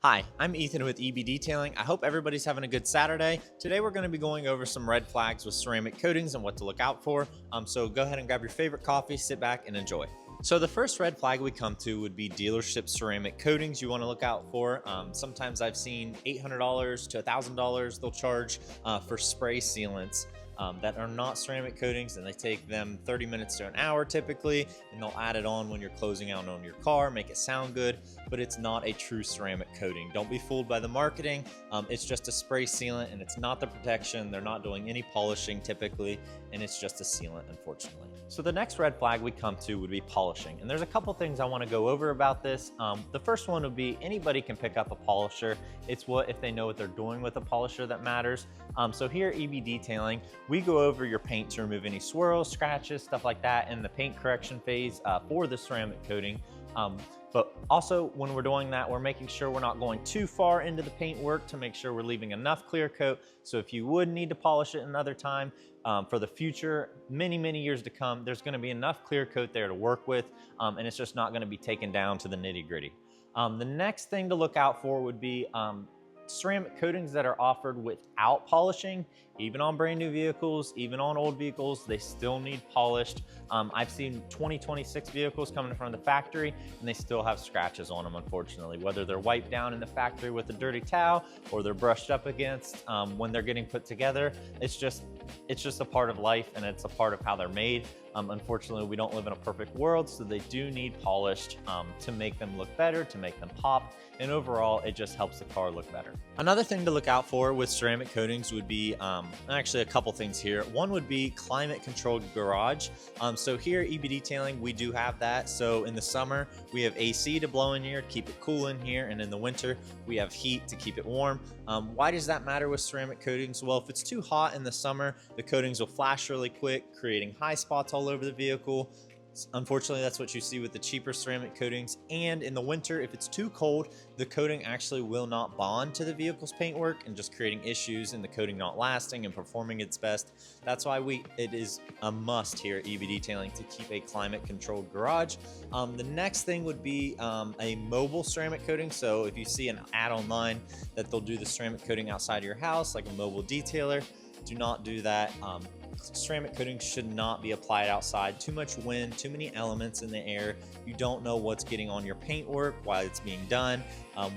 Hi, I'm Ethan with EB Detailing. I hope everybody's having a good Saturday. Today we're going to be going over some red flags with ceramic coatings and what to look out for. So go ahead and grab your favorite coffee, sit back and enjoy. So the first red flag we come to would be dealership ceramic coatings you want to look out for. Sometimes I've seen $800 to $1,000 they'll charge for spray sealants. That are not ceramic coatings, and they take them 30 minutes to an hour typically, and they'll add it on when you're closing out on your car, make it sound good, but it's not a true ceramic coating. Don't be fooled by the marketing. It's just a spray sealant, and it's not the protection. They're not doing any polishing typically, and it's just a sealant, unfortunately. So the next red flag we come to would be polishing, and there's a couple things I want to go over about this. The first one would be anybody can pick up a polisher. It's if they know what they're doing with a polisher that matters. So here at EB Detailing, we go over your paint to remove any swirls, scratches, stuff like that in the paint correction phase for the ceramic coating. But also when we're doing that, we're making sure we're not going too far into the paint work to make sure we're leaving enough clear coat. So if you would need to polish it another time, for the future, many years to come, there's gonna be enough clear coat there to work with, and it's just not gonna be taken down to the nitty gritty. The next thing to look out for would be ceramic coatings that are offered without polishing. Even on brand new vehicles, even on old vehicles, they still need polished. I've seen 2026 vehicles coming from the factory and they still have scratches on them, unfortunately, whether they're wiped down in the factory with a dirty towel or they're brushed up against when they're getting put together. It's just a part of life, and it's a part of how they're made. Unfortunately, we don't live in a perfect world, so they do need polished to make them look better, to make them pop, and overall, it just helps the car look better. Another thing to look out for with ceramic coatings would be, actually a couple things here. One would be climate controlled garage. So here at EB Detailing, we do have that. So in the summer, we have AC to blow in here, to keep it cool in here, and in the winter, we have heat to keep it warm. Why does that matter with ceramic coatings? Well, if it's too hot in the summer, the coatings will flash really quick, creating high spots all over the vehicle. Unfortunately, that's what you see with the cheaper ceramic coatings. And in the winter, if it's too cold, the coating actually will not bond to the vehicle's paintwork and just creating issues and the coating not lasting and performing its best. That's why it is a must here at EB Detailing to keep a climate controlled garage. The next thing would be a mobile ceramic coating. So if you see an ad online that they'll do the ceramic coating outside of your house, like a mobile detailer, do not do that. Ceramic coating should not be applied outside. Too much wind, too many elements in the air. You don't know what's getting on your paintwork while it's being done,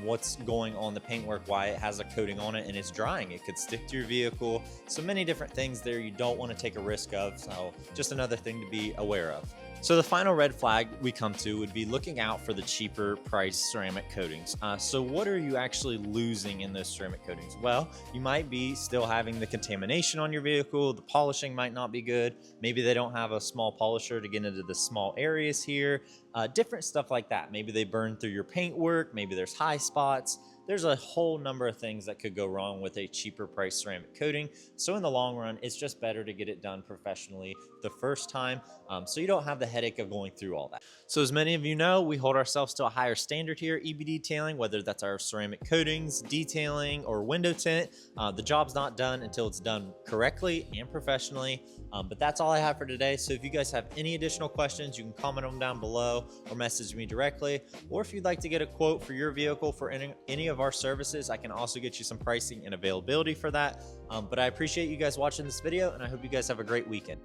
what's going on the paintwork while it has a coating on it and it's drying. It could stick to your vehicle. So many different things there you don't want to take a risk of. So just another thing to be aware of. So the final red flag we come to would be looking out for the cheaper priced ceramic coatings. So what are you actually losing in those ceramic coatings? Well, you might be still having the contamination on your vehicle. The polishing might not be good. Maybe they don't have a small polisher to get into the small areas here. Different stuff like that. Maybe they burn through your paintwork. Maybe there's high spots. There's a whole number of things that could go wrong with a cheaper price ceramic coating. So in the long run, it's just better to get it done professionally the first time, so you don't have the headache of going through all that. So as many of you know, we hold ourselves to a higher standard here at EB Detailing, whether that's our ceramic coatings, detailing, or window tint. The job's not done until it's done correctly and professionally. But that's all I have for today. So if you guys have any additional questions, you can comment them down below or message me directly. Or if you'd like to get a quote for your vehicle for any of our services, I can also get you some pricing and availability for that. But I appreciate you guys watching this video, and I hope you guys have a great weekend.